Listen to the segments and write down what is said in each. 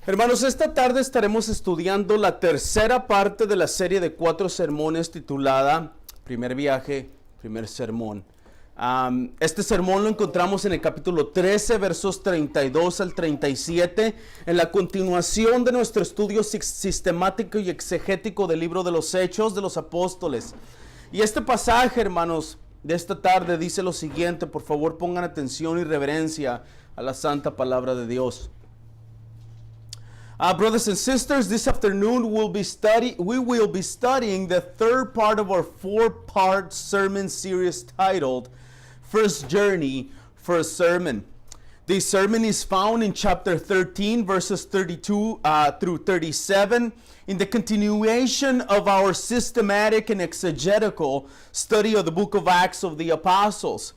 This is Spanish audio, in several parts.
Hermanos, esta tarde estaremos estudiando la tercera parte de la serie de 4 sermones titulada Primer Viaje, Primer Sermón. Este sermón lo encontramos en el capítulo 13, versos 32 al 37, en la continuación de nuestro estudio sistemático y exegético del libro de los Hechos de los Apóstoles. Y este pasaje, hermanos, de esta tarde dice lo siguiente. Por favor, pongan atención y reverencia a la santa palabra de Dios. Brothers and sisters, this afternoon we will be studying the third part of our 4-part sermon series titled First Journey, First Sermon. This sermon is found in chapter 13, verses 32 through 37, in the continuation of our systematic and exegetical study of the book of Acts of the Apostles.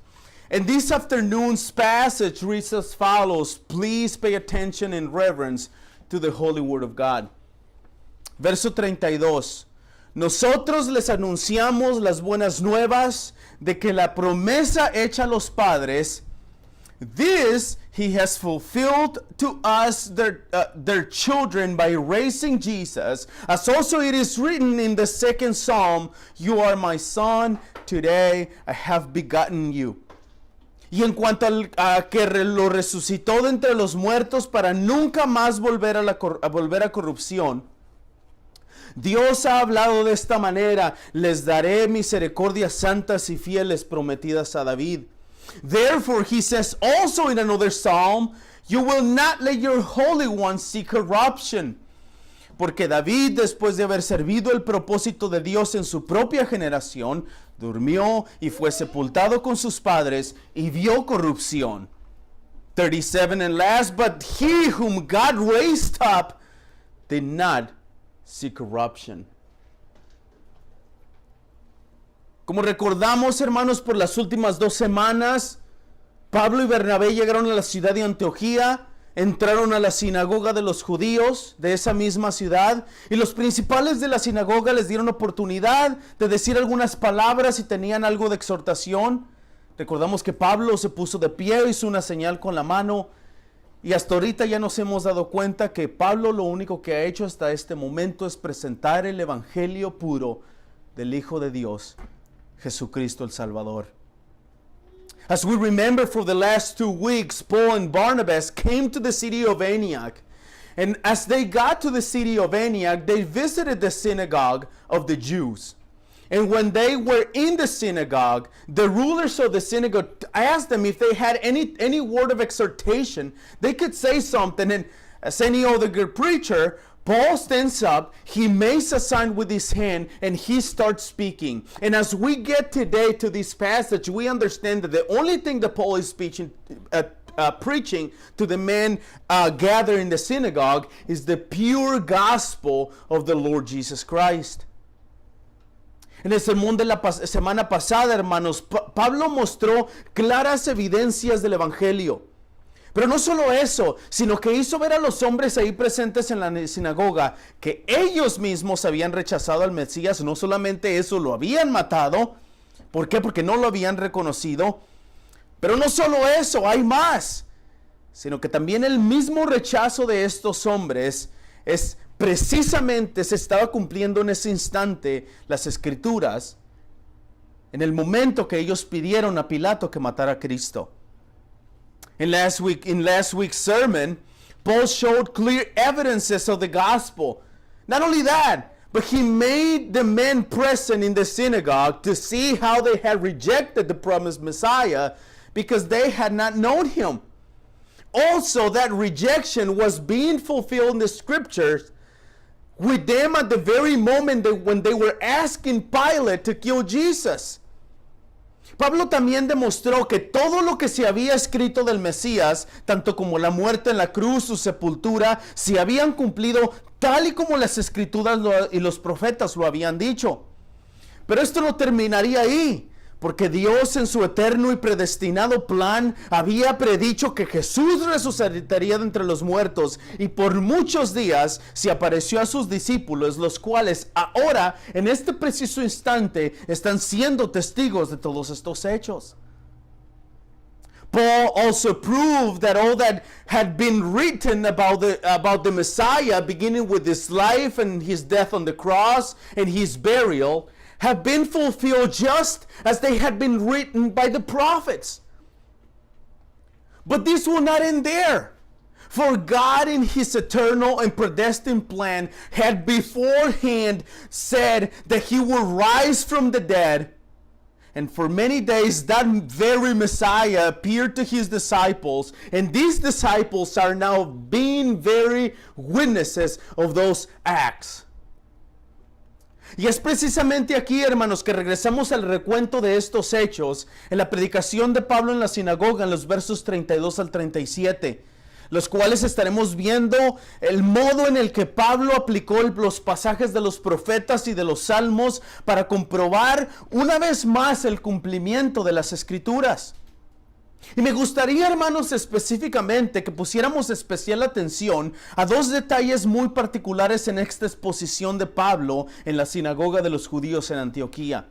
And this afternoon's passage reads as follows. Please pay attention and reverence to the Holy Word of God. Verso 32. Nosotros les anunciamos las buenas nuevas de que la promesa hecha a los padres, this he has fulfilled to us their children by raising Jesus, as also it is written in the second psalm, you are my son, today I have begotten you. Y en cuanto a que lo resucitó de entre los muertos para nunca más volver a corrupción, Dios ha hablado de esta manera: les daré misericordias santas y fieles prometidas a David. Therefore he says also in another psalm, you will not let your Holy One see corruption. Porque David, después de haber servido el propósito de Dios en su propia generación, durmió y fue sepultado con sus padres y vio corrupción. 37 and last, but he whom God raised up did not see corruption. Como recordamos, hermanos, por las últimas 2 semanas, Pablo y Bernabé llegaron a la ciudad de Antioquía, entraron a la sinagoga de los judíos de esa misma ciudad, y los principales de la sinagoga les dieron oportunidad de decir algunas palabras y tenían algo de exhortación. Recordamos que Pablo se puso de pie, hizo una señal con la mano, y hasta ahorita ya nos hemos dado cuenta que Pablo lo único que ha hecho hasta este momento es presentar el evangelio puro del Hijo de Dios, Jesucristo el Salvador. As we remember, for the last 2 weeks, Paul and Barnabas came to the city of Antioch. And as they got to the city of Antioch, they visited the synagogue of the Jews. And when they were in the synagogue, the rulers of the synagogue asked them if they had any word of exhortation. They could say something. And as any other good preacher, Paul stands up, he makes a sign with his hand, and he starts speaking. And as we get today to this passage, we understand that the only thing that Paul is preaching to the men gathered in the synagogue is the pure gospel of the Lord Jesus Christ. En el sermón de la semana pasada, hermanos, Pablo mostró claras evidencias del evangelio. Pero no solo eso, sino que hizo ver a los hombres ahí presentes en la sinagoga que ellos mismos habían rechazado al Mesías. No solamente eso, lo habían matado. ¿Por qué? Porque no lo habían reconocido. Pero no solo eso, hay más. Sino que también el mismo rechazo de estos hombres es precisamente, se estaba cumpliendo en ese instante las Escrituras, en el momento que ellos pidieron a Pilato que matara a Cristo. In last week's sermon, Paul showed clear evidences of the gospel. Not only that, but he made the men present in the synagogue to see how they had rejected the promised Messiah because they had not known him. Also, that rejection was being fulfilled in the scriptures with them at the very moment when they were asking Pilate to kill Jesus. Pablo también demostró que todo lo que se había escrito del Mesías, tanto como la muerte en la cruz, su sepultura, se habían cumplido tal y como las Escrituras y los profetas lo habían dicho. Pero esto no terminaría ahí, porque Dios en su eterno y predestinado plan había predicho que Jesús resucitaría de entre los muertos, y por muchos días se apareció a sus discípulos, los cuales ahora, en este preciso instante, están siendo testigos de todos estos hechos. Paul also proved that all that had been written about the Messiah, beginning with his life and his death on the cross and his burial, have been fulfilled just as they had been written by the prophets. But this will not end there. For God in his eternal and predestined plan had beforehand said that he will rise from the dead. And for many days that very Messiah appeared to his disciples. And these disciples are now being very witnesses of those acts. Y es precisamente aquí, hermanos, que regresamos al recuento de estos hechos en la predicación de Pablo en la sinagoga en los versos 32 al 37. Los cuales estaremos viendo el modo en el que Pablo aplicó los pasajes de los profetas y de los salmos para comprobar una vez más el cumplimiento de las escrituras. Y me gustaría, hermanos, específicamente que pusiéramos especial atención a dos detalles muy particulares en esta exposición de Pablo en la sinagoga de los judíos en Antioquía.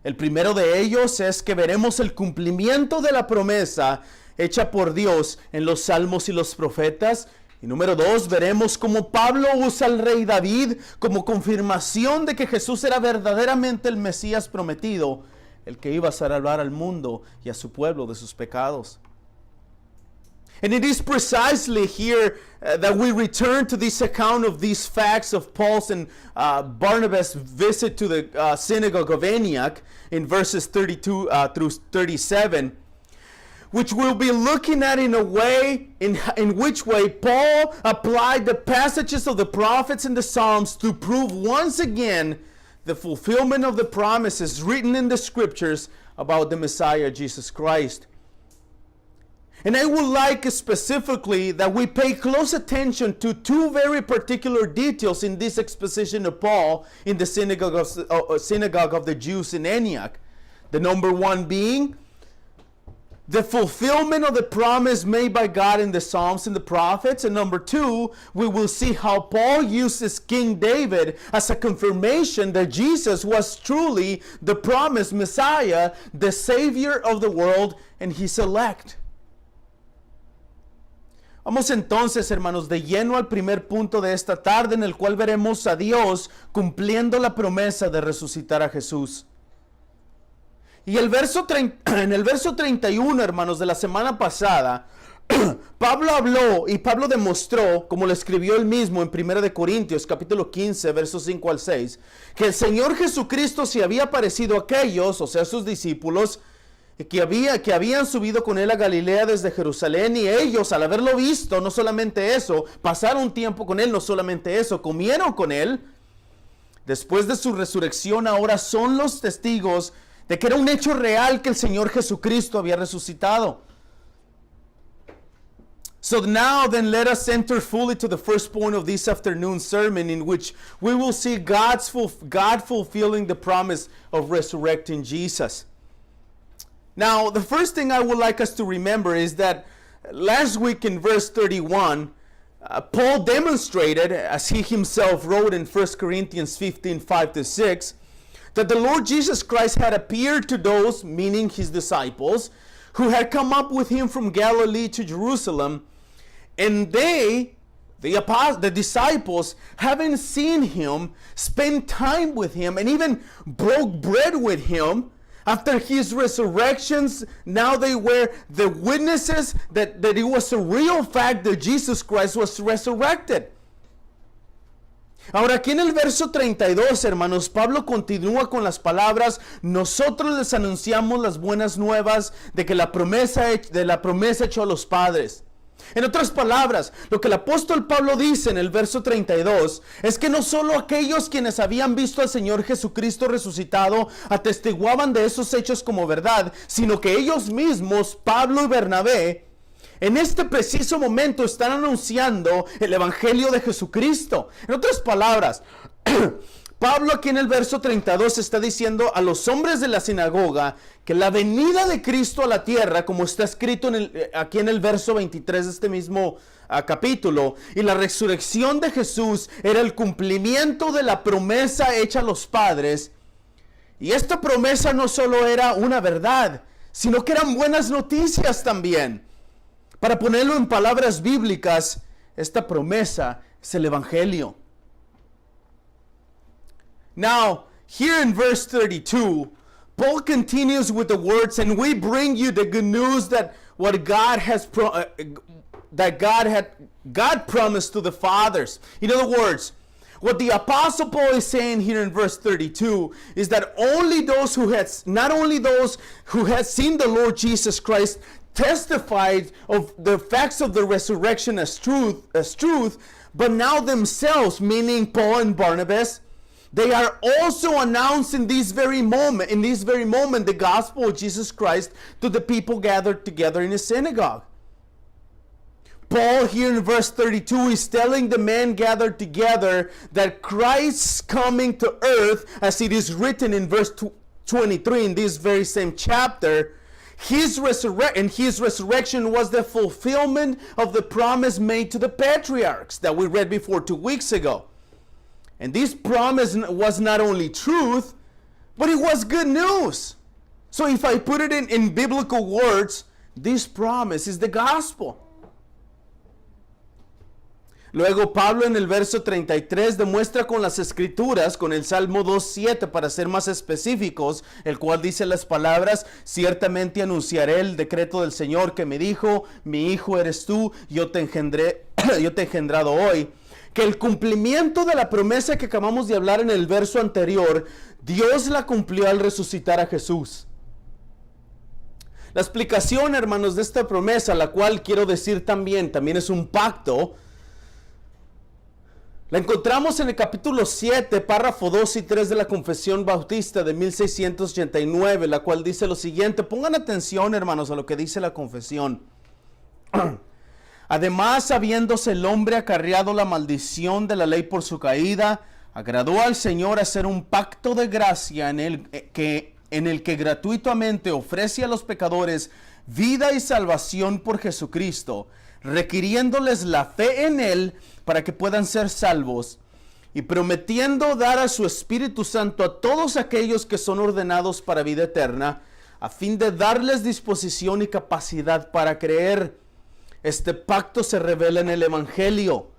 El primero de ellos es que veremos el cumplimiento de la promesa hecha por Dios en los salmos y los profetas. Y número 2, veremos cómo Pablo usa al rey David como confirmación de que Jesús era verdaderamente el Mesías prometido, el que iba a salvar al mundo y a su pueblo de sus pecados. And it is precisely here that we return to this account of these facts of Paul's and Barnabas' visit to the synagogue of Antioch in verses 32 through 37. Which we'll be looking at in a way, in which way Paul applied the passages of the prophets and the Psalms to prove once again the fulfillment of the promises written in the scriptures about the Messiah, Jesus Christ. And I would like specifically that we pay close attention to two very particular details in this exposition of Paul in the synagogue of the Jews in Antioch. The number one being the fulfillment of the promise made by God in the Psalms and the prophets. And number 2, we will see how Paul uses King David as a confirmation that Jesus was truly the promised Messiah, the Savior of the world and his elect. Vamos entonces, hermanos, de lleno al primer punto de esta tarde, en el cual veremos a Dios cumpliendo la promesa de resucitar a Jesús. Y en el verso 31, hermanos, de la semana pasada, Pablo habló y Pablo demostró, como lo escribió él mismo en 1 Corintios, capítulo 15, versos 5 al 6, que el Señor Jesucristo se había aparecido a aquellos, o sea, sus discípulos, que habían subido con él a Galilea desde Jerusalén, y ellos, al haberlo visto, no solamente eso, pasaron tiempo con él, no solamente eso, comieron con él. Después de su resurrección, ahora son los testigos de que era un hecho real que el Señor Jesucristo había resucitado. So now then let us enter fully to the first point of this afternoon sermon, in which we will see God fulfilling the promise of resurrecting Jesus. Now, the first thing I would like us to remember is that last week in verse 31, Paul demonstrated, as he himself wrote in 1 Corinthians 15, 5-6, that the Lord Jesus Christ had appeared to those, meaning his disciples, who had come up with him from Galilee to Jerusalem, and they, the disciples, having seen him, spent time with him, and even broke bread with him. After his resurrections, now they were the witnesses that it was a real fact that Jesus Christ was resurrected. Ahora aquí en el verso 32, hermanos, Pablo continúa con las palabras: nosotros les anunciamos las buenas nuevas de la promesa hecha a los padres. En otras palabras, lo que el apóstol Pablo dice en el verso 32 es que no solo aquellos quienes habían visto al Señor Jesucristo resucitado atestiguaban de esos hechos como verdad, sino que ellos mismos, Pablo y Bernabé, en este preciso momento están anunciando el Evangelio de Jesucristo. En otras palabras, Pablo aquí en el verso 32 está diciendo a los hombres de la sinagoga que la venida de Cristo a la tierra, como está escrito aquí en el verso 23 de este mismo capítulo, y la resurrección de Jesús era el cumplimiento de la promesa hecha a los padres. Y esta promesa no solo era una verdad, sino que eran buenas noticias también. Para ponerlo en palabras bíblicas, esta promesa es el Evangelio. Now, here in verse 32, Paul continues with the words, and we bring you the good news that what God has God promised to the fathers. In other words, what the Apostle Paul is saying here in verse 32 is that not only those who had seen the Lord Jesus Christ testified of the facts of the resurrection as truth, but now themselves, meaning Paul and Barnabas, they are also announcing in this very moment, the gospel of Jesus Christ to the people gathered together in a synagogue. Paul here in verse 32 is telling the men gathered together that Christ's coming to earth, as it is written in verse 23 in this very same chapter, his resurrection was the fulfillment of the promise made to the patriarchs that we read before 2 weeks ago. And this promise was not only truth, but it was good news. So if I put it in biblical words, this promise is the gospel. Luego Pablo en el verso 33 demuestra con las escrituras, con el Salmo 2:7 para ser más específicos, el cual dice las palabras: ciertamente anunciaré el decreto del Señor que me dijo, mi hijo eres tú, yo te he engendrado hoy. Que el cumplimiento de la promesa que acabamos de hablar en el verso anterior, Dios la cumplió al resucitar a Jesús. La explicación, hermanos, de esta promesa, la cual quiero decir también es un pacto, la encontramos en el capítulo 7, párrafo 2 y 3 de la Confesión Bautista de 1689, la cual dice lo siguiente. Pongan atención, hermanos, a lo que dice la confesión. Además, habiéndose el hombre acarreado la maldición de la ley por su caída, agradó al Señor hacer un pacto de gracia en el que gratuitamente ofrece a los pecadores vida y salvación por Jesucristo, requiriéndoles la fe en Él para que puedan ser salvos, y prometiendo dar a su Espíritu Santo a todos aquellos que son ordenados para vida eterna, a fin de darles disposición y capacidad para creer. Este pacto se revela en el Evangelio.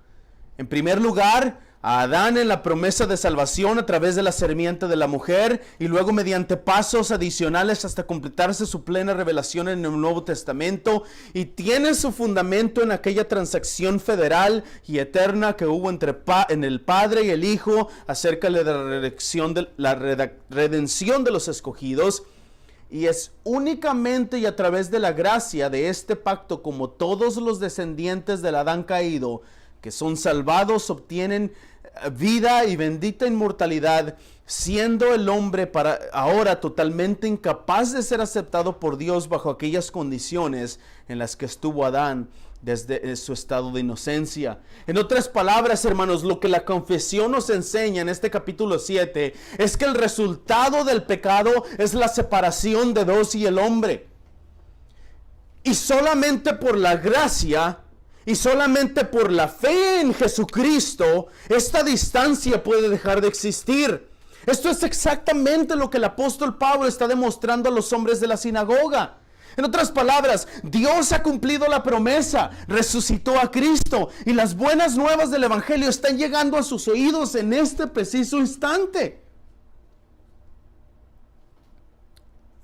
En primer lugar, a Adán en la promesa de salvación a través de la simiente de la mujer, y luego mediante pasos adicionales hasta completarse su plena revelación en el Nuevo Testamento, y tiene su fundamento en aquella transacción federal y eterna que hubo en el Padre y el Hijo acerca de la redención de los escogidos. Y es únicamente y a través de la gracia de este pacto como todos los descendientes del Adán caído que son salvados obtienen vida y bendita inmortalidad, siendo el hombre para ahora totalmente incapaz de ser aceptado por Dios bajo aquellas condiciones en las que estuvo Adán desde su estado de inocencia. En otras palabras, hermanos, lo que la confesión nos enseña en este capítulo 7 es que el resultado del pecado es la separación de Dios y el hombre. Y solamente por la gracia y solamente por la fe en Jesucristo, esta distancia puede dejar de existir. Esto es exactamente lo que el apóstol Pablo está demostrando a los hombres de la sinagoga. En otras palabras, Dios ha cumplido la promesa, resucitó a Cristo, y las buenas nuevas del Evangelio están llegando a sus oídos en este preciso instante.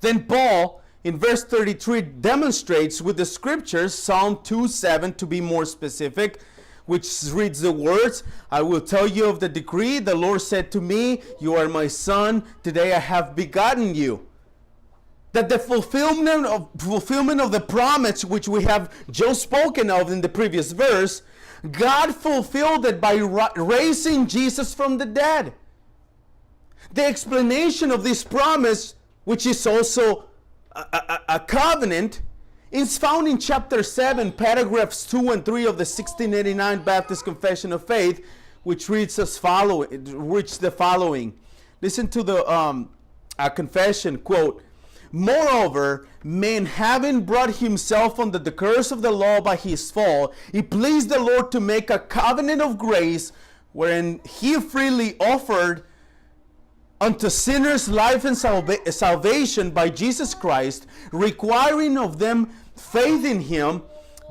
Then Paul, in verse 33, demonstrates with the scriptures, Psalm 2:7 to be more specific, which reads the words, I will tell you of the decree, the Lord said to me, you are my son, today I have begotten you. That the fulfillment of the promise which we have just spoken of in the previous verse, God fulfilled it by raising Jesus from the dead. The explanation of this promise, which is also a covenant, is found in chapter 7, paragraphs 2 and 3 of the 1689 Baptist Confession of Faith, which reads the following. Listen to the confession, quote, moreover, man having brought himself under the curse of the law by his fall, he pleased the Lord to make a covenant of grace, wherein he freely offered unto sinners life and salvation by Jesus Christ, requiring of them faith in him,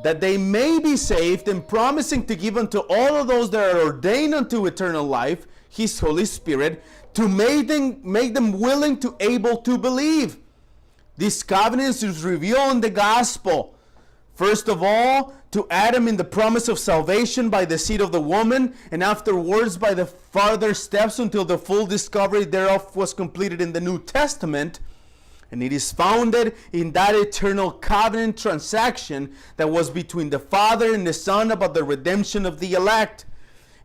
that they may be saved, and promising to give unto all of those that are ordained unto eternal life his Holy Spirit, to make them willing to able to believe. This covenant is revealed in the gospel. First of all, to Adam in the promise of salvation by the seed of the woman, and afterwards by the farther steps until the full discovery thereof was completed in the New Testament. And it is founded in that eternal covenant transaction that was between the Father and the Son about the redemption of the elect.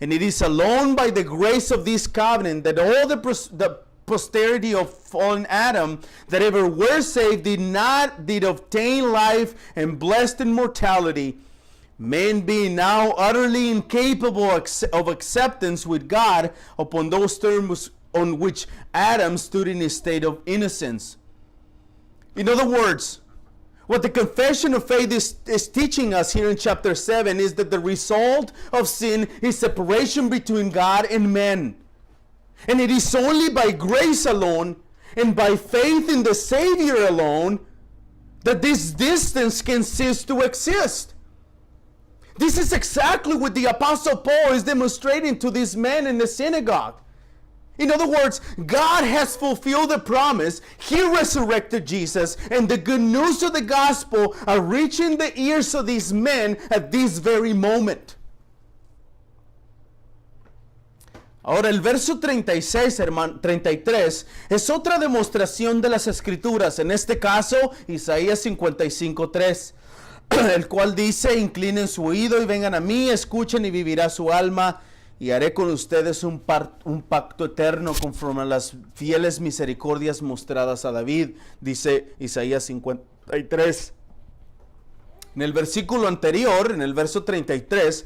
And it is alone by the grace of this covenant that all the posterity of fallen Adam that ever were saved did obtain life and blessed immortality, men being now utterly incapable of acceptance with God upon those terms on which Adam stood in his state of innocence. In other words, what the confession of faith is teaching us here in chapter 7 is that the result of sin is separation between God and men. And it is only by grace alone and by faith in the Savior alone that this distance can cease to exist. This is exactly what the Apostle Paul is demonstrating to these men in the synagogue. In other words, God has fulfilled the promise. He resurrected Jesus, and the good news of the gospel are reaching the ears of these men at this very moment. Ahora el verso 36, hermano, 33 es otra demostración de las escrituras. En este caso, Isaías 55:3, el cual dice: inclinen su oído y vengan a mí, escuchen y vivirá su alma. Y haré con ustedes un pacto eterno conforme a las fieles misericordias mostradas a David, dice Isaías 53. En el versículo anterior, en el verso 33,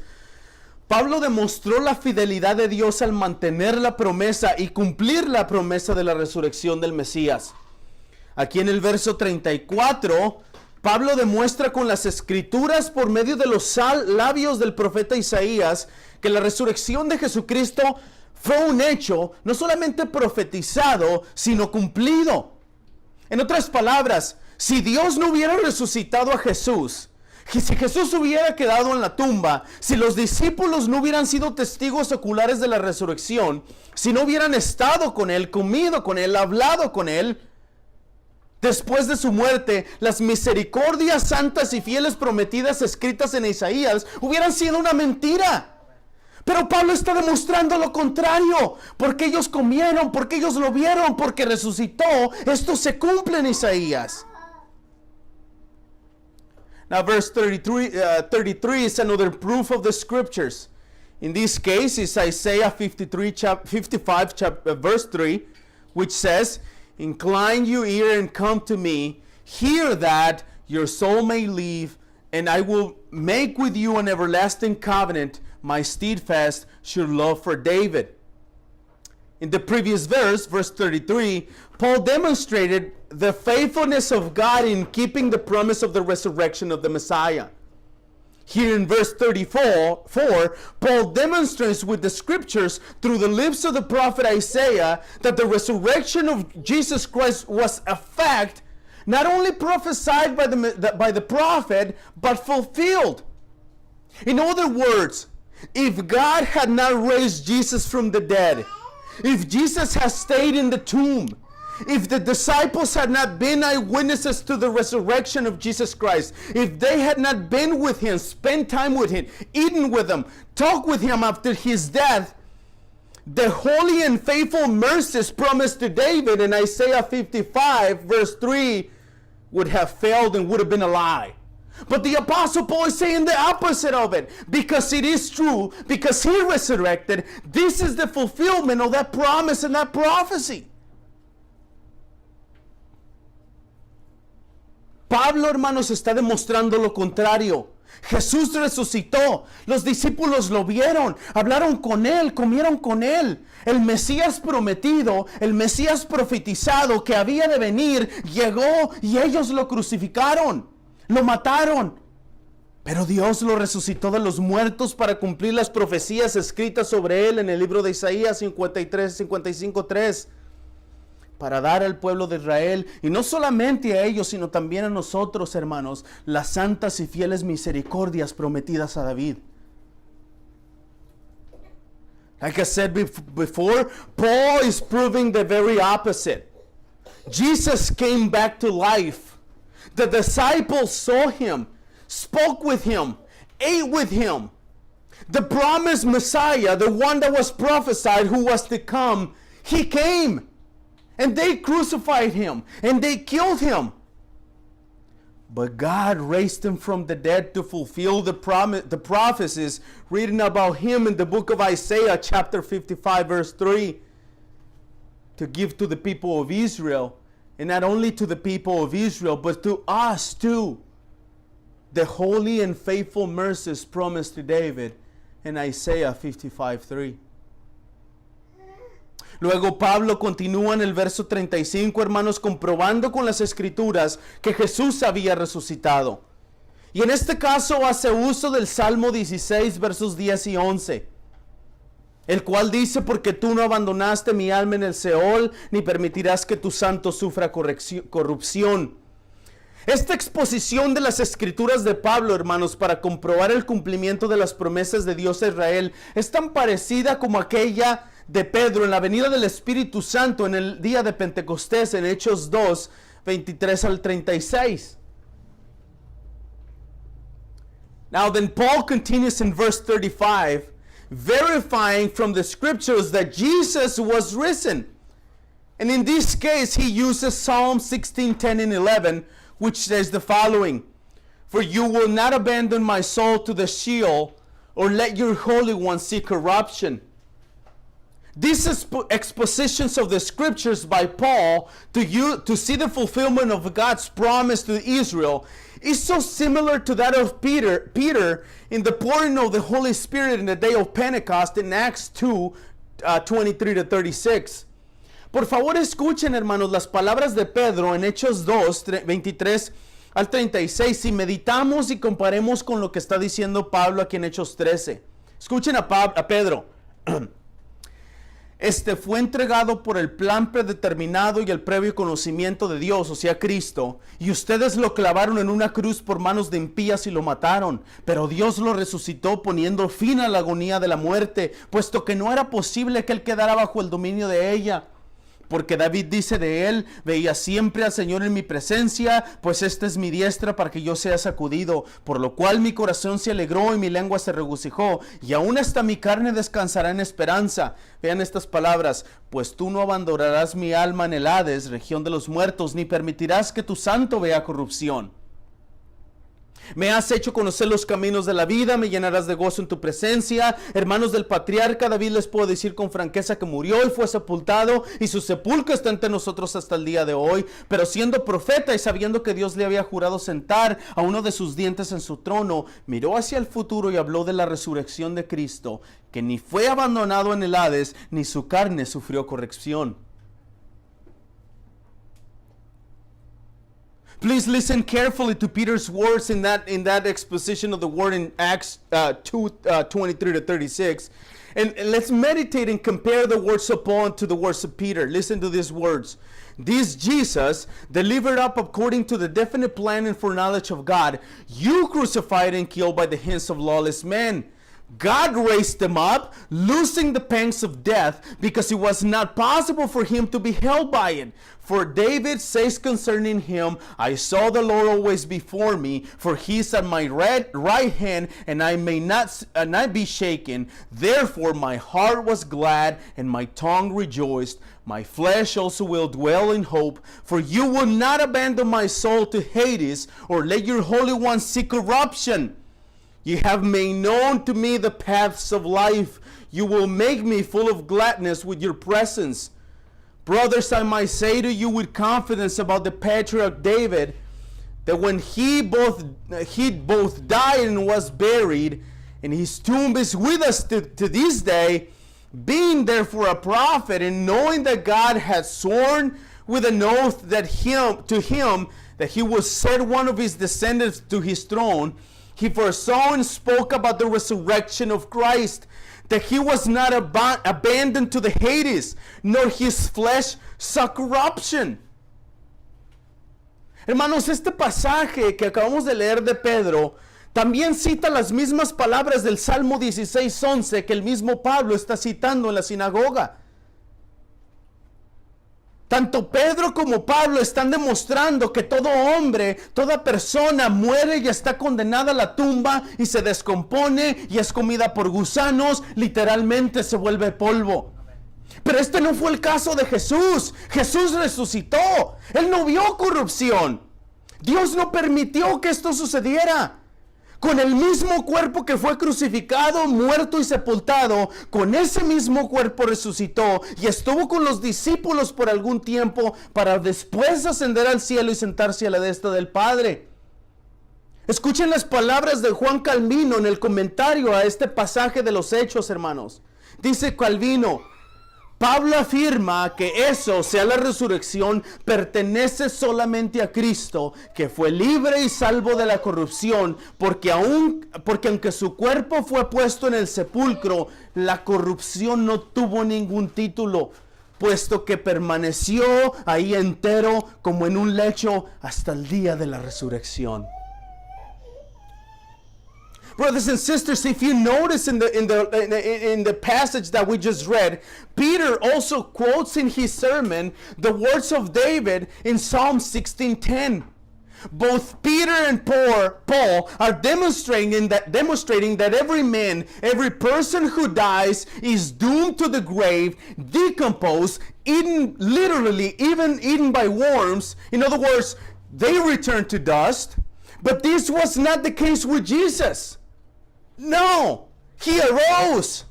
Pablo demostró la fidelidad de Dios al mantener la promesa y cumplir la promesa de la resurrección del Mesías. Aquí en el verso 34, Pablo demuestra con las escrituras por medio de los labios del profeta Isaías que la resurrección de Jesucristo fue un hecho no solamente profetizado, sino cumplido. En otras palabras, si Dios no hubiera resucitado a Jesús, si Jesús hubiera quedado en la tumba, si los discípulos no hubieran sido testigos oculares de la resurrección, si no hubieran estado con Él, comido con Él, hablado con Él, después de su muerte, las misericordias santas y fieles prometidas escritas en Isaías hubieran sido una mentira. Pero Pablo está demostrando lo contrario, porque ellos comieron, porque ellos lo vieron, porque resucitó. Esto se cumple en Isaías. Now verse 33 is another proof of the scriptures. In this case is Isaiah 55 verse 3, which says, incline your ear and come to me, hear that your soul may live, and I will make with you an everlasting covenant, my steadfast sure love for David. In the previous verse, verse 33, Paul demonstrated the faithfulness of God in keeping the promise of the resurrection of the Messiah. Here in verse 34, Paul demonstrates with the scriptures through the lips of the prophet Isaiah that the resurrection of Jesus Christ was a fact, not only prophesied by the prophet, but fulfilled. In other words, if God had not raised Jesus from the dead, if Jesus had stayed in the tomb, if the disciples had not been eyewitnesses to the resurrection of Jesus Christ, if they had not been with him, spent time with him, eaten with him, talked with him after his death, the holy and faithful mercies promised to David in Isaiah 55 verse 3 would have failed and would have been a lie. But the Apostle Paul is saying the opposite of it. Because it is true, because he resurrected, this is the fulfillment of that promise and that prophecy. Pablo, hermanos, está demostrando lo contrario. Jesús resucitó, los discípulos lo vieron, hablaron con él, comieron con él. El Mesías prometido, el Mesías profetizado que había de venir, llegó y ellos lo crucificaron, lo mataron. Pero Dios lo resucitó de los muertos para cumplir las profecías escritas sobre él en el libro de Isaías 53, 55, 3. para dar al pueblo de Israel, y no solamente a ellos, sino también a nosotros, hermanos, las santas y fieles misericordias prometidas a David. Like I said before, Paul is proving the very opposite. Jesus came back to life. The disciples saw him, spoke with him, ate with him. The promised Messiah, the one that was prophesied who was to come, he came. And they crucified him and they killed him. But God raised him from the dead to fulfill the prophecies written about him in the book of Isaiah chapter 55 verse 3, to give to the people of Israel, and not only to the people of Israel, but to us too, the holy and faithful mercies promised to David in Isaiah 55:3. Luego Pablo continúa en el verso 35, hermanos, comprobando con las escrituras que Jesús había resucitado. Y en este caso hace uso del Salmo 16, versos 10 y 11, el cual dice: porque tú no abandonaste mi alma en el Seol, ni permitirás que tu santo sufra corrupción. Esta exposición de las escrituras de Pablo, hermanos, para comprobar el cumplimiento de las promesas de Dios a Israel, es tan parecida como aquella de Pedro en la venida del Espíritu Santo en el día de Pentecostés, en Hechos 2, 23 al 36. Now then Paul continues in verse 35, verifying from the scriptures that Jesus was risen. And in this case he uses Psalm 16, 10 and 11, which says the following: for you will not abandon my soul to the Sheol, or let your Holy One see corruption. These expositions of the scriptures by Paul to see the fulfillment of God's promise to Israel is so similar to that of Peter in the pouring of the Holy Spirit in the day of Pentecost in Acts 2, 23 to 36. Por favor, escuchen, hermanos, las palabras de Pedro en Hechos 2, 23 al 36, y meditamos y comparemos con lo que está diciendo Pablo aquí en Hechos 13. Escuchen a Pedro. Fue entregado por el plan predeterminado y el previo conocimiento de Dios, o sea, Cristo, y ustedes lo clavaron en una cruz por manos de impías y lo mataron, pero Dios lo resucitó poniendo fin a la agonía de la muerte, puesto que no era posible que él quedara bajo el dominio de ella. Porque David dice de él: veía siempre al Señor en mi presencia, pues esta es mi diestra para que yo sea sacudido, por lo cual mi corazón se alegró y mi lengua se regocijó, y aún hasta mi carne descansará en esperanza. Vean estas palabras: pues tú no abandonarás mi alma en el Hades, región de los muertos, ni permitirás que tu santo vea corrupción. Me has hecho conocer los caminos de la vida, me llenarás de gozo en tu presencia. Hermanos del patriarca David, les puedo decir con franqueza que murió y fue sepultado, y su sepulcro está entre nosotros hasta el día de hoy. Pero siendo profeta y sabiendo que Dios le había jurado sentar a uno de sus dientes en su trono, miró hacia el futuro y habló de la resurrección de Cristo, que ni fue abandonado en el Hades, ni su carne sufrió corrección. Please listen carefully to Peter's words in that exposition of the word in Acts 2, 23 to 36. And let's meditate and compare the words of Paul to the words of Peter. Listen to these words. This Jesus, delivered up according to the definite plan and foreknowledge of God, you crucified and killed by the hands of lawless men. God raised him up, loosing the pangs of death, because it was not possible for him to be held by it. For David says concerning him, I saw the Lord always before me, for he is at my right hand, and I may not be shaken. Therefore my heart was glad, and my tongue rejoiced. My flesh also will dwell in hope, for you will not abandon my soul to Hades, or let your Holy One see corruption. You have made known to me the paths of life. You will make me full of gladness with your presence. Brothers, I might say to you with confidence about the patriarch David, that when he both died and was buried, and his tomb is with us to this day, being therefore a prophet, and knowing that God had sworn with an oath that he would set one of his descendants to his throne, He foresaw and spoke about the resurrection of Christ, that he was not abandoned to the Hades, nor his flesh saw corruption. Hermanos, este pasaje que acabamos de leer de Pedro también cita las mismas palabras del Salmo 16:11 que el mismo Pablo está citando en la sinagoga. Tanto Pedro como Pablo están demostrando que todo hombre, toda persona muere y está condenada a la tumba y se descompone y es comida por gusanos, literalmente se vuelve polvo. Pero este no fue el caso de Jesús. Jesús resucitó. Él no vio corrupción. Dios no permitió que esto sucediera. Con el mismo cuerpo que fue crucificado, muerto y sepultado, con ese mismo cuerpo resucitó y estuvo con los discípulos por algún tiempo para después ascender al cielo y sentarse a la diestra del Padre. Escuchen las palabras de Juan Calvino en el comentario a este pasaje de los Hechos, hermanos. Dice Calvino: Pablo afirma que eso, sea la resurrección, pertenece solamente a Cristo, que fue libre y salvo de la corrupción, porque aunque su cuerpo fue puesto en el sepulcro, la corrupción no tuvo ningún título, puesto que permaneció ahí entero como en un lecho hasta el día de la resurrección. Brothers and sisters, if you notice in the passage that we just read, Peter also quotes in his sermon the words of David in Psalm 16:10. Both Peter and Paul are demonstrating that every man, every person who dies is doomed to the grave, decomposed, eaten, literally even eaten by worms. In other words, they return to dust. But this was not the case with Jesus. No, he arose.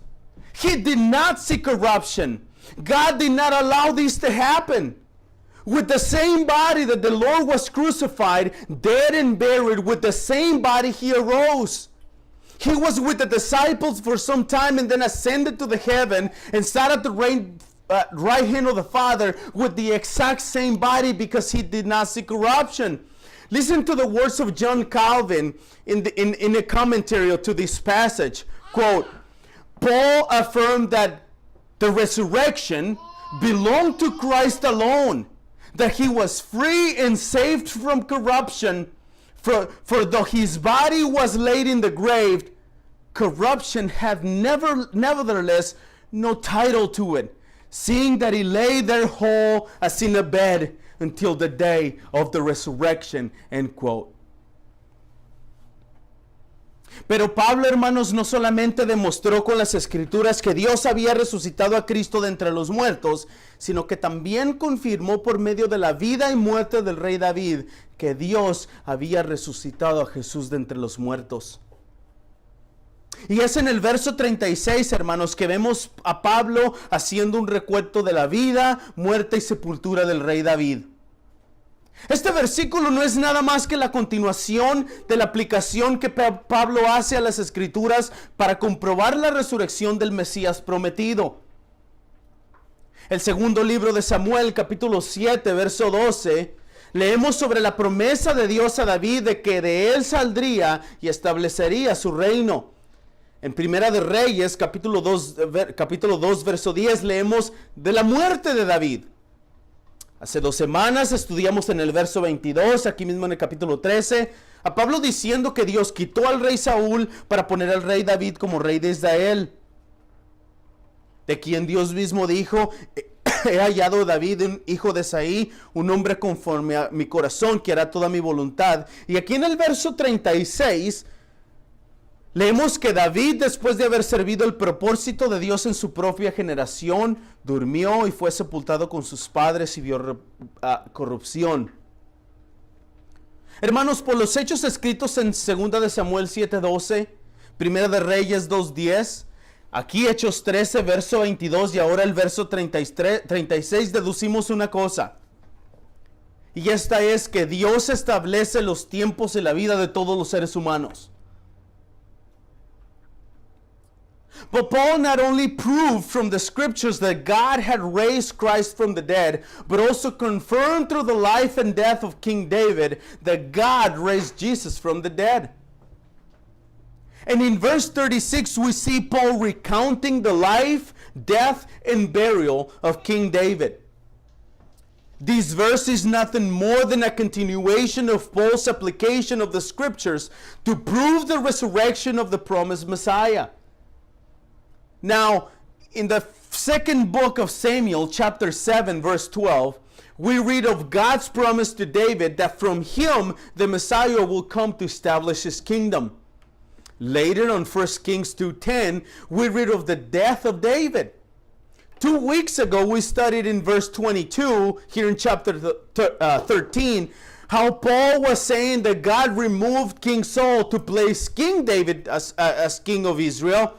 He did not see corruption. God did not allow this to happen. With the same body that the Lord was crucified, dead and buried, with the same body he arose. He was with the disciples for some time and then ascended to the heaven and sat at the right hand of the Father with the exact same body because he did not see corruption. Listen to the words of John Calvin in a commentary to this passage. Quote, Paul affirmed that the resurrection belonged to Christ alone, that he was free and saved from corruption, for though his body was laid in the grave, corruption had nevertheless no title to it, seeing that he lay there whole as in a bed, until the day of the resurrection, end quote. Pero Pablo, hermanos, no solamente demostró con las escrituras que Dios había resucitado a Cristo de entre los muertos, sino que también confirmó por medio de la vida y muerte del rey David que Dios había resucitado a Jesús de entre los muertos. Y es en el verso 36, hermanos, que vemos a Pablo haciendo un recuento de la vida, muerte y sepultura del rey David. Este versículo no es nada más que la continuación de la aplicación que Pablo hace a las escrituras para comprobar la resurrección del Mesías prometido. El segundo libro de Samuel, capítulo 7, verso 12, leemos sobre la promesa de Dios a David de que de él saldría y establecería su reino. En Primera de Reyes, capítulo 2, verso 10, leemos de la muerte de David. Hace 2 semanas estudiamos en el verso 22, aquí mismo en el capítulo 13, a Pablo diciendo que Dios quitó al rey Saúl para poner al rey David como rey de Israel. De quien Dios mismo dijo, he hallado a David, un hijo de Isaí, un hombre conforme a mi corazón, que hará toda mi voluntad. Y aquí en el verso 36, leemos que David, después de haber servido el propósito de Dios en su propia generación, durmió y fue sepultado con sus padres y vio corrupción. Hermanos, por los hechos escritos en 2 de Samuel 7:12, 1 de Reyes 2:10, aquí Hechos 13, verso 22 y ahora el verso 36, deducimos una cosa. Y esta es que Dios establece los tiempos en la vida de todos los seres humanos. But Paul not only proved from the scriptures that God had raised Christ from the dead, but also confirmed through the life and death of King David that God raised Jesus from the dead. And in verse 36, we see Paul recounting the life, death, and burial of King David. This verse is nothing more than a continuation of Paul's application of the scriptures to prove the resurrection of the promised Messiah. Now, in the second book of Samuel, chapter 7, verse 12, we read of God's promise to David that from him the Messiah will come to establish his kingdom. Later on 1 Kings 2:10, we read of the death of David. 2 weeks ago, we studied in verse 22, here in chapter 13, how Paul was saying that God removed King Saul to place King David as king of Israel.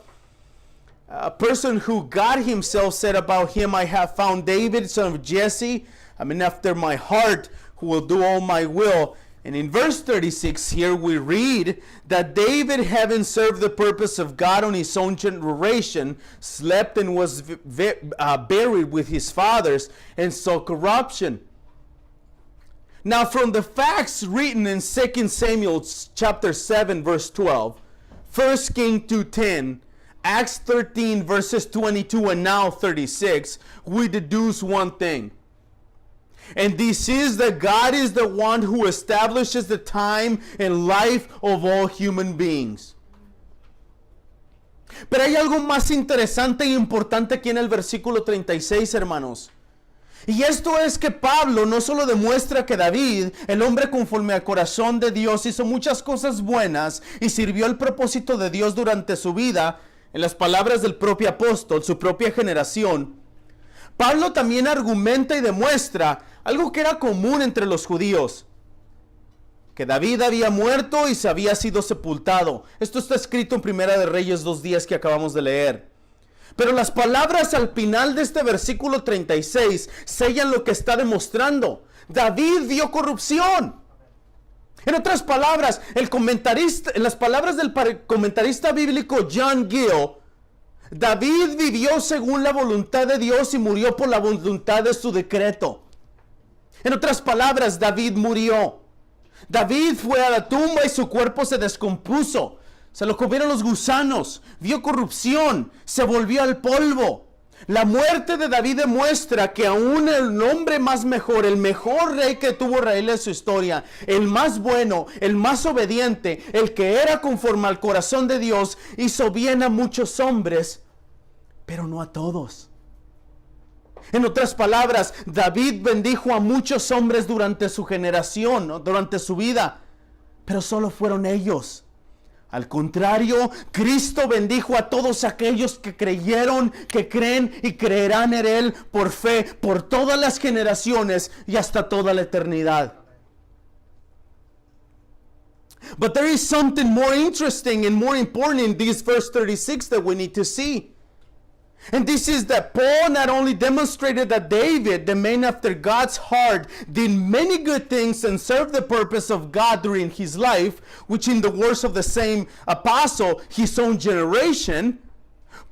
A person who God himself said about him, I have found David, son of Jesse, after my heart, who will do all my will. And in verse 36 here we read that David, having served the purpose of God on his own generation, slept and was buried with his fathers and saw corruption. Now from the facts written in 2 Samuel chapter 7 verse 12, 1 Kings 2:10, Acts 13 verses 22 and now 36, we deduce one thing. And this is that God is the one who establishes the time and life of all human beings. Pero hay algo más interesante e importante aquí en el versículo 36, hermanos. Y esto es que Pablo no solo demuestra que David, el hombre conforme al corazón de Dios, hizo muchas cosas buenas y sirvió el propósito de Dios durante su vida, en las palabras del propio apóstol, su propia generación. Pablo también argumenta y demuestra algo que era común entre los judíos, que David había muerto y se había sido sepultado. Esto está escrito en Primera de Reyes 2:10 que acabamos de leer. Pero las palabras al final de este versículo 36 sellan lo que está demostrando. David vio corrupción. En otras palabras, en las palabras del comentarista bíblico John Gill, David vivió según la voluntad de Dios y murió por la voluntad de su decreto. En otras palabras, David murió. David fue a la tumba y su cuerpo se descompuso. Se lo comieron los gusanos. Vio corrupción. Se volvió al polvo. La muerte de David demuestra que aún el hombre más mejor, el mejor rey que tuvo Israel en su historia, el más bueno, el más obediente, el que era conforme al corazón de Dios, hizo bien a muchos hombres, pero no a todos. En otras palabras, David bendijo a muchos hombres durante su generación, ¿no? Durante su vida, pero solo fueron ellos. Al contrario, Cristo bendijo a todos aquellos que creyeron, que creen y creerán en Él por fe, por todas las generaciones y hasta toda la eternidad. But there is something more interesting and more important in this verse 36 that we need to see. And this is that Paul not only demonstrated that David, the man after God's heart, did many good things and served the purpose of God during his life, which in the words of the same apostle, his own generation,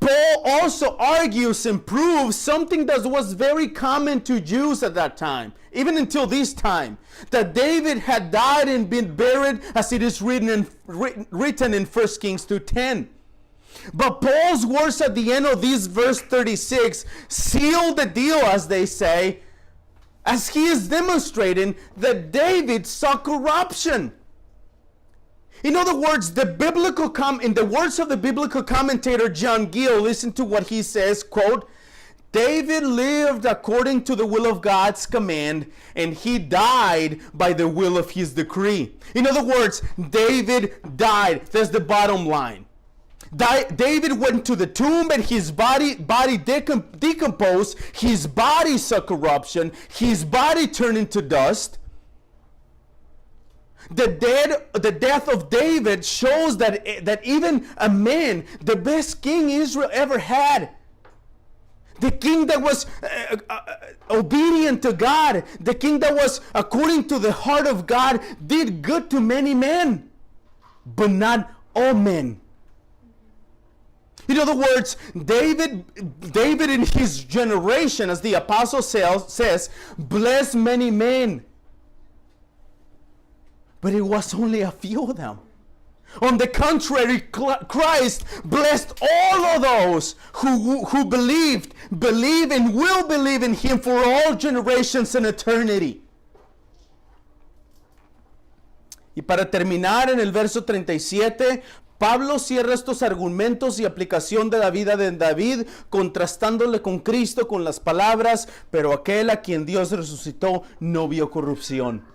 Paul also argues and proves something that was very common to Jews at that time, even until this time, that David had died and been buried as it is written in 1 Kings 2:10. But Paul's words at the end of this verse 36 seal the deal, as they say, as he is demonstrating that David saw corruption. In other words, in the words of the biblical commentator John Gill, listen to what he says, quote, David lived according to the will of God's command, and he died by the will of his decree. In other words, David died. That's the bottom line. David went to the tomb and his body decomposed. His body saw corruption. His body turned into dust. The death of David shows that even a man, the best king Israel ever had, the king that was obedient to God, the king that was according to the heart of God, did good to many men, but not all men. In other words, David in his generation, as the apostle says, blessed many men. But it was only a few of them. On the contrary, Christ blessed all of those who believe and will believe in him for all generations and eternity. Y para terminar, en el verso 37, Pablo cierra estos argumentos y aplicación de la vida de David, contrastándole con Cristo con las palabras, pero aquel a quien Dios resucitó no vio corrupción.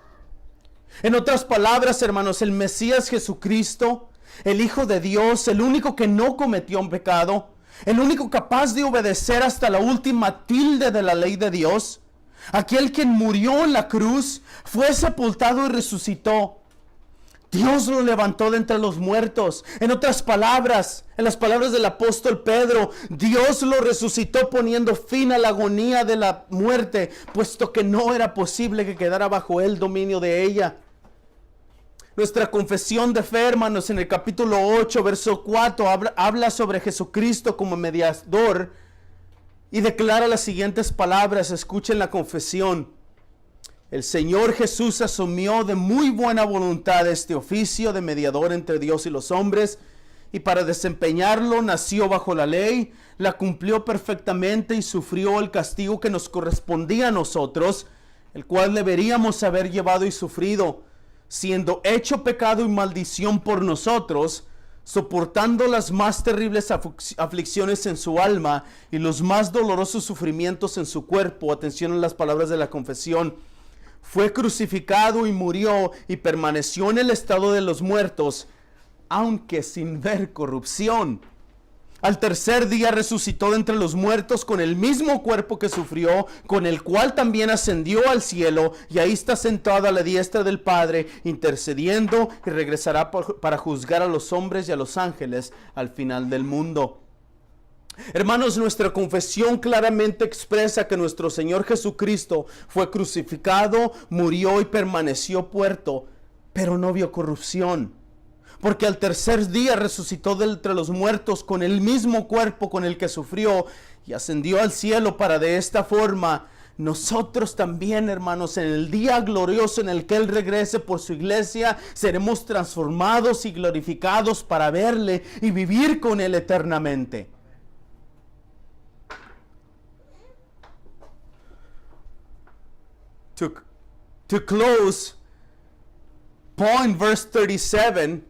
En otras palabras, hermanos, el Mesías Jesucristo, el Hijo de Dios, el único que no cometió un pecado, el único capaz de obedecer hasta la última tilde de la ley de Dios, aquel quien murió en la cruz, fue sepultado y resucitó. Dios lo levantó de entre los muertos. En otras palabras, en las palabras del apóstol Pedro, Dios lo resucitó poniendo fin a la agonía de la muerte, puesto que no era posible que quedara bajo el dominio de ella. Nuestra confesión de fe, hermanos, en el capítulo 8, verso 4, habla sobre Jesucristo como mediador y declara las siguientes palabras. Escuchen la confesión. El Señor Jesús asumió de muy buena voluntad este oficio de mediador entre Dios y los hombres, y para desempeñarlo nació bajo la ley, la cumplió perfectamente y sufrió el castigo que nos correspondía a nosotros, el cual deberíamos haber llevado y sufrido, siendo hecho pecado y maldición por nosotros, soportando las más terribles aflicciones en su alma y los más dolorosos sufrimientos en su cuerpo. Atención a las palabras de la confesión. Fue crucificado y murió y permaneció en el estado de los muertos, aunque sin ver corrupción. Al tercer día resucitó de entre los muertos con el mismo cuerpo que sufrió, con el cual también ascendió al cielo, y ahí está sentado a la diestra del Padre, intercediendo, y regresará para juzgar a los hombres y a los ángeles al final del mundo. Hermanos, nuestra confesión claramente expresa que nuestro Señor Jesucristo fue crucificado, murió y permaneció muerto, pero no vio corrupción. Porque al tercer día resucitó de entre los muertos con el mismo cuerpo con el que sufrió y ascendió al cielo para de esta forma nosotros también, hermanos, en el día glorioso en el que Él regrese por su iglesia, seremos transformados y glorificados para verle y vivir con Él eternamente. To close, Paul in verse 37,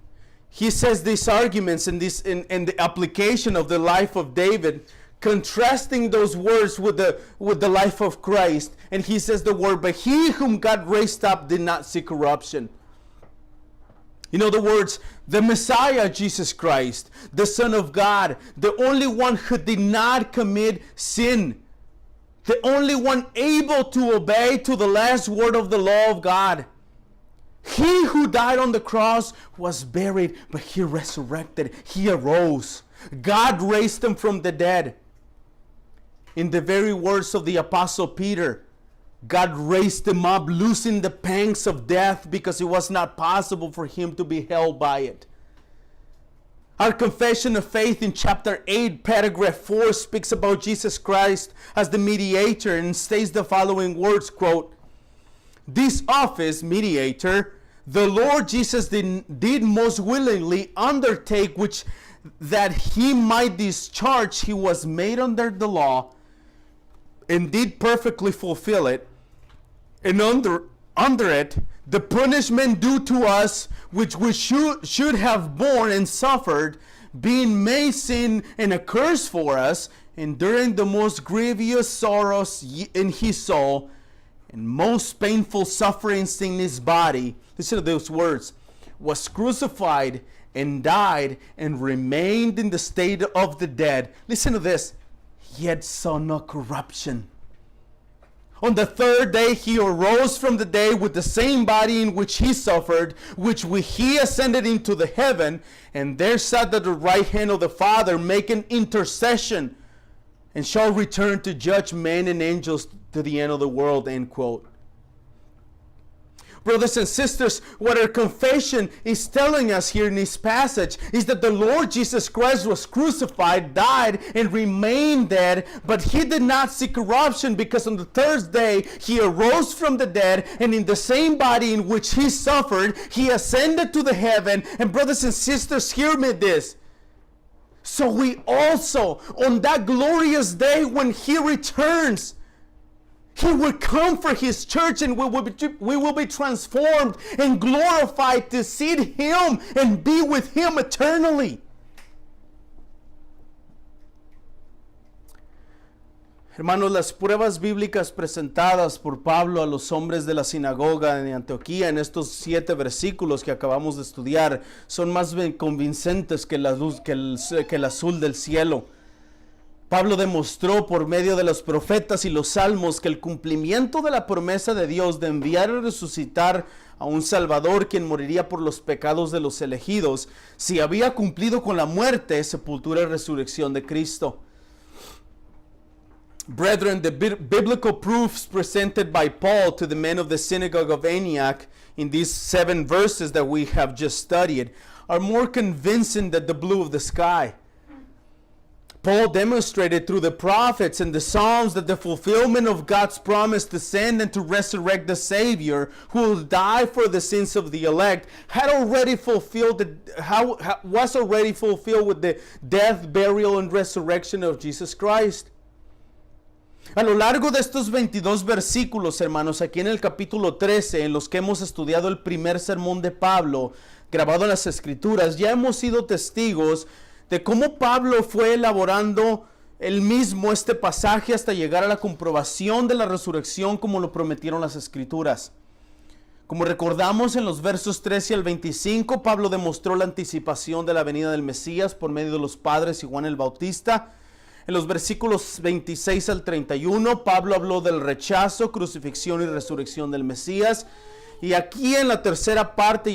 he says these arguments in the application of the life of David, contrasting those words with the life of Christ. And he says the word, but he whom God raised up did not see corruption. In other words, the Messiah, Jesus Christ, the Son of God, the only one who did not commit sin, the only one able to obey to the last word of the law of God. He who died on the cross was buried, but he resurrected. He arose. God raised him from the dead. In the very words of the Apostle Peter, God raised him up, loosing the pangs of death, because it was not possible for him to be held by it. Our confession of faith in chapter 8, paragraph 4, speaks about Jesus Christ as the mediator and states the following words, quote, "This office, mediator, the Lord Jesus did most willingly undertake, which that he might discharge, he was made under the law, and did perfectly fulfill it, and under it, the punishment due to us, which we should have borne and suffered, being made sin and a curse for us, enduring the most grievous sorrows in his soul, and most painful sufferings in his body." Listen to those words. "Was crucified and died and remained in the state of the dead." Listen to this. "Yet saw no corruption. On the third day he arose from the dead with the same body in which he suffered, which he ascended into the heaven, and there sat at the right hand of the Father, making intercession, and shall return to judge men and angels to the end of the world." End quote. Brothers and sisters, what our confession is telling us here in this passage is that the Lord Jesus Christ was crucified, died, and remained dead, but he did not see corruption, because on the third day he arose from the dead, and in the same body in which he suffered, he ascended to the heaven. And brothers and sisters, hear me this. So we also, on that glorious day when he returns, he will come for his church, and we will be transformed and glorified to see him and be with him eternally. Hermanos, las pruebas bíblicas presentadas por Pablo a los hombres de la sinagoga de Antioquía en estos 7 versículos que acabamos de estudiar son más bien convincentes que la luz, que el azul del cielo. Pablo demostró por medio de los profetas y los salmos que el cumplimiento de la promesa de Dios de enviar y resucitar a un Salvador quien moriría por los pecados de los elegidos, se había cumplido con la muerte, sepultura y resurrección de Cristo. Brethren, the biblical proofs presented by Paul to the men of the synagogue of Antioch in these 7 verses that we have just studied are more convincing than the blue of the sky. Paul demonstrated through the prophets and the Psalms that the fulfillment of God's promise to send and to resurrect the Savior who will die for the sins of the elect was already fulfilled with the death, burial, and resurrection of Jesus Christ. A lo largo de estos 22 versículos, hermanos, aquí en el capítulo 13, en los que hemos estudiado el primer sermón de Pablo, grabado en las Escrituras, ya hemos sido testigos de cómo Pablo fue elaborando él mismo este pasaje hasta llegar a la comprobación de la resurrección como lo prometieron las Escrituras. Como recordamos en los versos 13 al 25, Pablo demostró la anticipación de la venida del Mesías por medio de los padres y Juan el Bautista. En los versículos 26 al 31, Pablo habló del rechazo, crucifixión y resurrección del Mesías. Y aquí en la tercera parte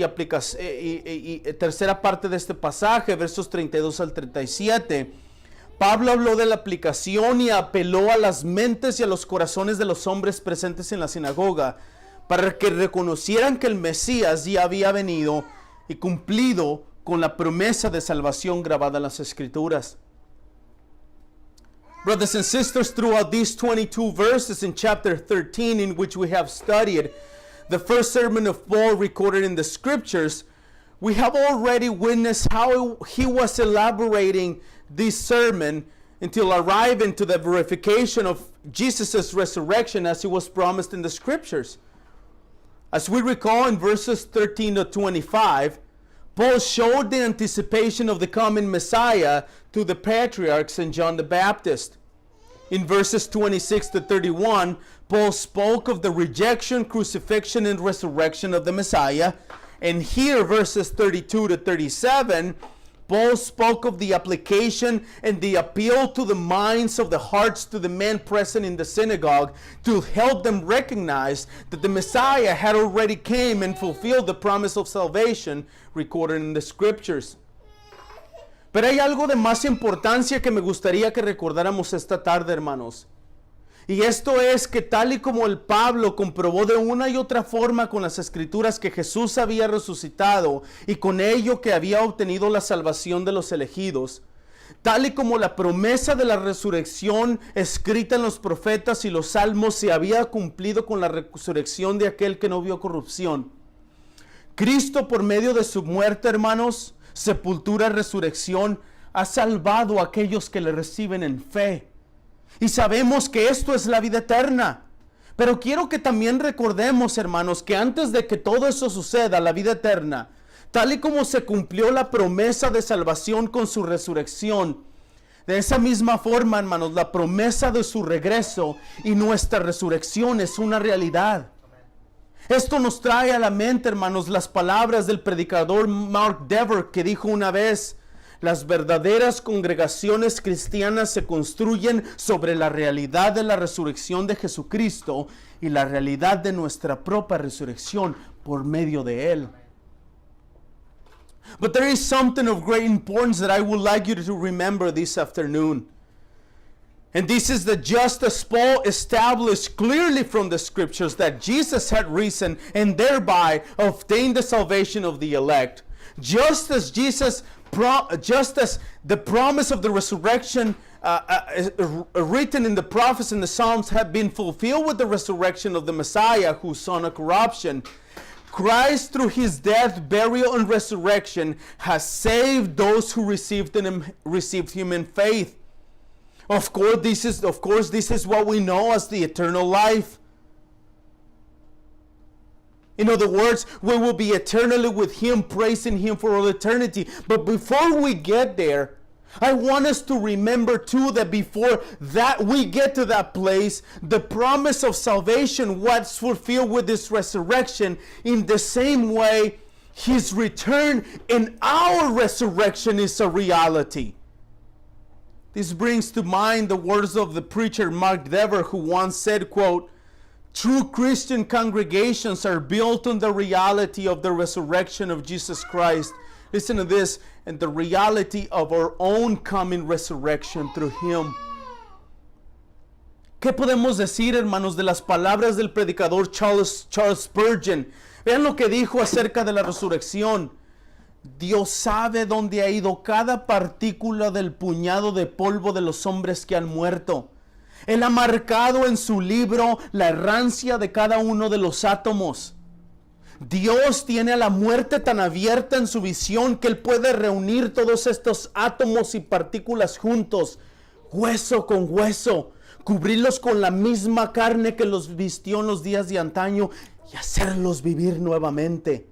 tercera parte de este pasaje, versos 32 al 37, Pablo habló de la aplicación y apeló a las mentes y a los corazones de los hombres presentes en la sinagoga para que reconocieran que el Mesías ya había venido y cumplido con la promesa de salvación grabada en las Escrituras. Brothers and sisters, throughout these 22 verses in chapter 13 in which we have studied the first sermon of Paul recorded in the Scriptures, we have already witnessed how he was elaborating this sermon until arriving to the verification of Jesus' resurrection as he was promised in the Scriptures. As we recall in verses 13 to 25, Paul showed the anticipation of the coming Messiah to the patriarchs and John the Baptist. In verses 26 to 31, Paul spoke of the rejection, crucifixion, and resurrection of the Messiah. And here, verses 32 to 37, Paul spoke of the application and the appeal to the minds of the hearts to the men present in the synagogue to help them recognize that the Messiah had already came and fulfilled the promise of salvation recorded in the Scriptures. Pero hay algo de más importancia que me gustaría que recordáramos esta tarde, hermanos. Y esto es que tal y como el Pablo comprobó de una y otra forma con las Escrituras que Jesús había resucitado y con ello que había obtenido la salvación de los elegidos, tal y como la promesa de la resurrección escrita en los profetas y los salmos se había cumplido con la resurrección de aquel que no vio corrupción. Cristo, por medio de su muerte, hermanos, sepultura y resurrección, ha salvado a aquellos que le reciben en fe. Y sabemos que esto es la vida eterna. Pero quiero que también recordemos, hermanos, que antes de que todo eso suceda, la vida eterna, tal y como se cumplió la promesa de salvación con su resurrección, de esa misma forma, hermanos, la promesa de su regreso y nuestra resurrección es una realidad. Esto nos trae a la mente, hermanos, las palabras del predicador Mark Dever, que dijo una vez: las verdaderas congregaciones cristianas se construyen sobre la realidad de la resurrección de Jesucristo y la realidad de nuestra propia resurrección por medio de Él. But there is something of great importance that I would like you to remember this afternoon. And this is the just as Paul established clearly from the scriptures that Jesus had risen and thereby obtained the salvation of the elect. Just as the promise of the resurrection written in the prophets and the Psalms have been fulfilled with the resurrection of the Messiah, who saw no corruption, Christ, through his death, burial, and resurrection, has saved those who received him in faith. Of course, this is what we know as the eternal life. In other words, we will be eternally with him, praising him for all eternity. But before we get there, I want us to remember too that before that we get to that place, the promise of salvation was fulfilled with this resurrection. In the same way, his return and our resurrection is a reality. This brings to mind the words of the preacher Mark Dever, who once said, quote, "True Christian congregations are built on the reality of the resurrection of Jesus Christ." Listen to this, and the reality of our own coming resurrection through him. ¿Qué podemos decir, hermanos, de las palabras del predicador Charles Spurgeon? Vean lo que dijo acerca de la resurrección. Dios sabe dónde ha ido cada partícula del puñado de polvo de los hombres que han muerto. Él ha marcado en su libro la errancia de cada uno de los átomos. Dios tiene a la muerte tan abierta en su visión que Él puede reunir todos estos átomos y partículas juntos, hueso con hueso, cubrirlos con la misma carne que los vistió en los días de antaño y hacerlos vivir nuevamente.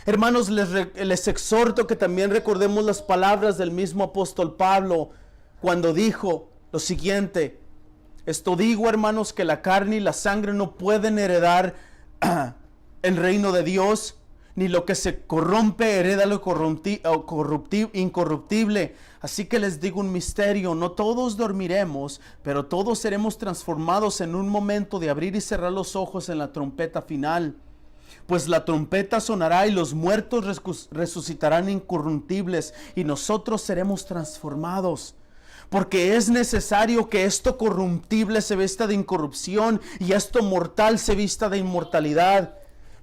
Hermanos, les exhorto que también recordemos las palabras del mismo apóstol Pablo cuando dijo lo siguiente: esto digo, hermanos, que la carne y la sangre no pueden heredar el reino de Dios, ni lo que se corrompe hereda lo incorruptible. Así que les digo un misterio: no todos dormiremos, pero todos seremos transformados en un momento de abrir y cerrar los ojos en la trompeta final. Pues la trompeta sonará y los muertos resucitarán incorruptibles y nosotros seremos transformados. Porque es necesario que esto corruptible se vista de incorrupción y esto mortal se vista de inmortalidad.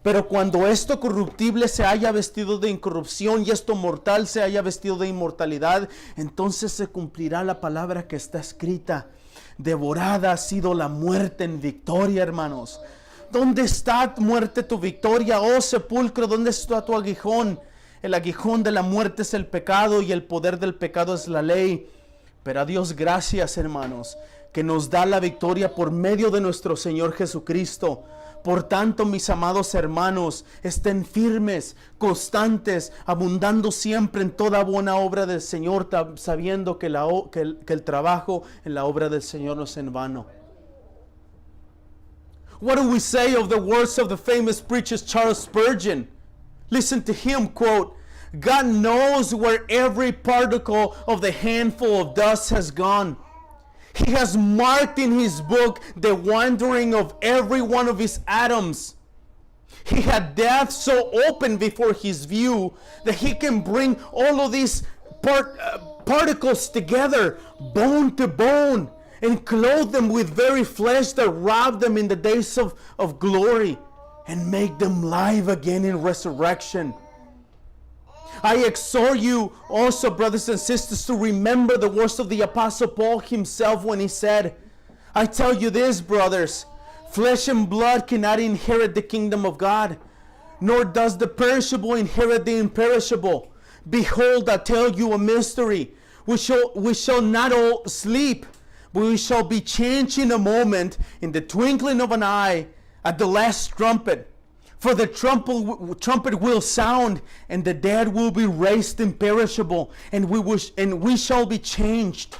Pero cuando esto corruptible se haya vestido de incorrupción y esto mortal se haya vestido de inmortalidad, entonces se cumplirá la palabra que está escrita: devorada ha sido la muerte en victoria, hermanos. ¿Dónde está, muerte, tu victoria? Oh sepulcro, ¿dónde está tu aguijón? El aguijón de la muerte es el pecado y el poder del pecado es la ley. Pero a Dios gracias, hermanos, que nos da la victoria por medio de nuestro Señor Jesucristo. Por tanto, mis amados hermanos, estén firmes, constantes, abundando siempre en toda buena obra del Señor, sabiendo que el trabajo en la obra del Señor no es en vano. What do we say of the words of the famous preacher Charles Spurgeon? Listen to him, quote, "God knows where every particle of the handful of dust has gone. He has marked in his book the wandering of every one of his atoms. He had death so open before his view that he can bring all of these particles together, bone to bone, and clothe them with very flesh that robbed them in the days of glory, and make them live again in resurrection." I exhort you also, brothers and sisters, to remember the words of the Apostle Paul himself when he said, "I tell you this, brothers, flesh and blood cannot inherit the kingdom of God, nor does the perishable inherit the imperishable. Behold, I tell you a mystery. We shall not all sleep, but we shall be changed in a moment, in the twinkling of an eye, at the last trumpet. For the trumpet will sound, and the dead will be raised imperishable, and we shall be changed.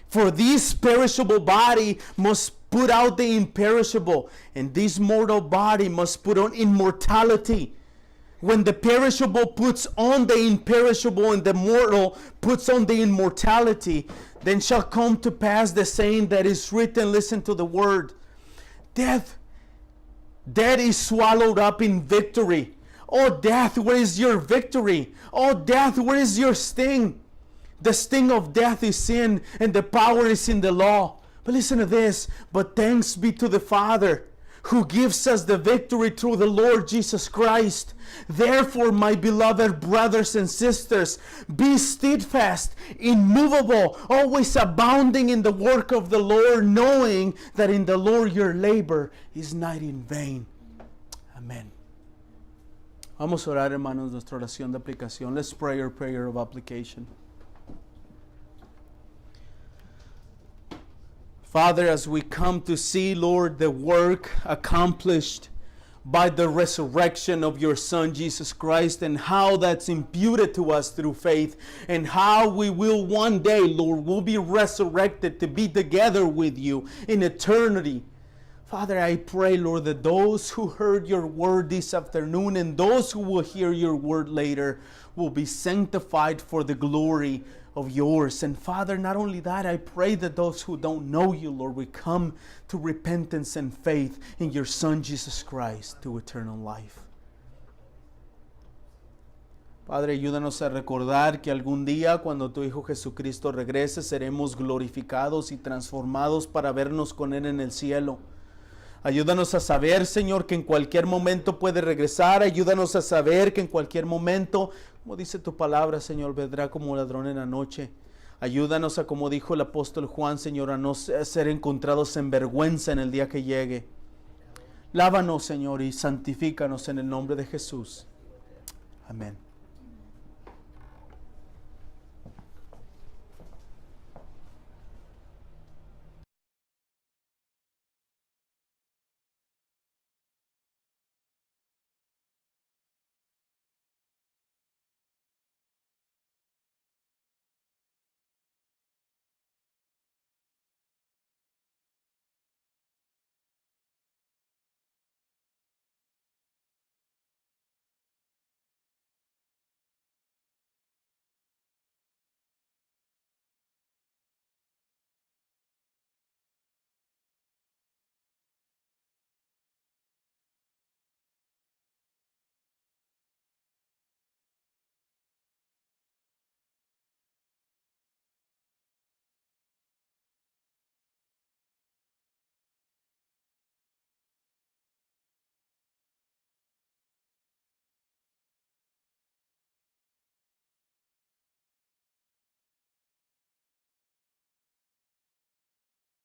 For this perishable body must put out the imperishable, and this mortal body must put on immortality. When the perishable puts on the imperishable, and the mortal puts on the immortality, then shall come to pass the saying that is written." Listen to the word: Death is swallowed up in victory. Oh death, where is your victory? Oh death, where is your sting? The sting of death is sin, and the power is in the law. But listen to this. But thanks be to the Father, who gives us the victory through the Lord Jesus Christ. Therefore, my beloved brothers and sisters, be steadfast, immovable, always abounding in the work of the Lord, knowing that in the Lord your labor is not in vain. Amén. Vamos a orar, hermanos, nuestra oración de aplicación. Let's pray our prayer of application. Father, as we come to see, Lord, the work accomplished by the resurrection of your Son, Jesus Christ, and how that's imputed to us through faith, and how we will one day, Lord, will be resurrected to be together with you in eternity. Father, I pray, Lord, that those who heard your word this afternoon and those who will hear your word later will be sanctified for the glory of yours. And Father, not only that, I pray that those who don't know you, Lord, will come to repentance and faith in your Son, Jesus Christ, to eternal life. Padre, ayúdanos a recordar que algún día, cuando tu Hijo Jesucristo regrese, seremos glorificados y transformados para vernos con Él en el cielo. Ayúdanos a saber, Señor, que en cualquier momento puede regresar. Ayúdanos a saber que en cualquier momento, como dice tu palabra, Señor, vendrá como ladrón en la noche. Ayúdanos a, como dijo el apóstol Juan, Señor, a no ser encontrados en vergüenza en el día que llegue. Lávanos, Señor, y santifícanos en el nombre de Jesús. Amén.